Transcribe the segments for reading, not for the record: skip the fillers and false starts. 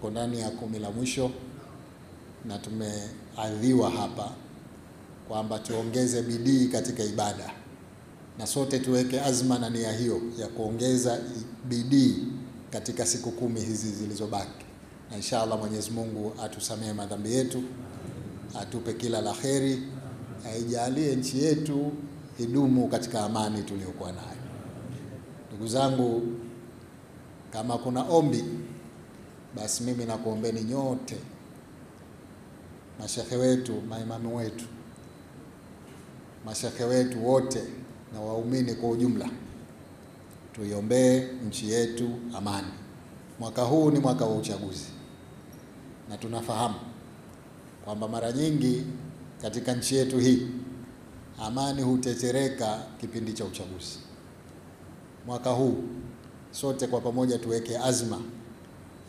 tuko ndani ya 10 la mwisho na tumeadhiwa hapa kwamba tuongeze bidii katika ibada, na sote tuweke azma na nia hiyo ya kuongeza bidii katika siku 10 hizi zilizobaki, na inshallah Mwenyezi Mungu atusamehe madhambi yetu, atupe kila la kheri, aijalie nchi yetu idumu katika amani tuliyokuwa nayo. Ndugu zangu, kama kuna ombi, basi mimi nakuombeni nyote, mashekhe wetu, maimamu wetu, mashekhe wetu wote na waumini kwa ujumla, tuiombee nchi yetu amani. Mwaka huu ni mwaka wa uchaguzi, na tunafahamu kwamba mara nyingi katika nchi yetu hii amani hutetereka kipindi cha uchaguzi. Mwaka huu sote kwa pamoja tuweke azma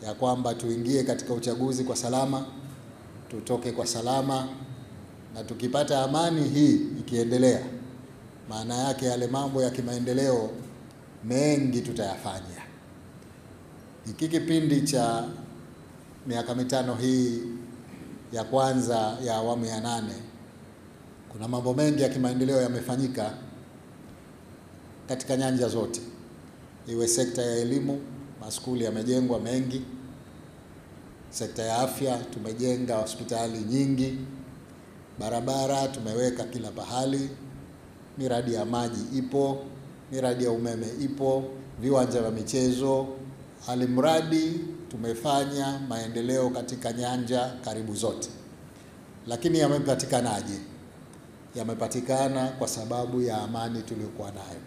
ya kwamba tuingie katika uchaguzi kwa salama, tutoke kwa salama, na tukipata amani hii ikiendelea, maana yake yale mambo ya kimaendeleo mengi tutayafanya. Hiki kipindi cha miaka 5 hii ya kwanza ya awamu ya 8, kuna mambo mengi ya kimaendeleo yamefanyika katika nyanja zote, iwe sekta ya elimu, maskuli yamejengwa mengi, sekta ya afya tumejenga hospitali nyingi, barabara tumeweka kila pahali, miradi ya maji ipo, miradi ya umeme ipo, viwanja vya michezo, alimradi tumefanya maendeleo katika nyanja karibu zote. Lakini yamepatikanaje? Yamepatikana kwa sababu ya amani tuliyokuwa nayo.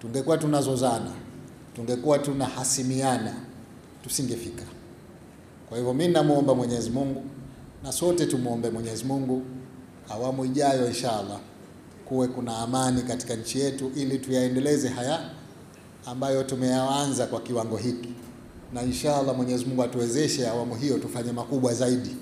Tungekuwa tunazozana, tungekuwa tunahasimiana, tusingefika. Kwa hivyo mimi namuomba Mwenyezi Mungu, na sote tumuombe Mwenyezi Mungu, awamu ijayo inshallah kuwe kuna amani katika nchi yetu, ili tuyaendeleze haya ambayo tumeyaanza kwa kiwango hiki, na inshallah Mwenyezi Mungu atuwezeshe awamu hiyo tufanye makubwa zaidi.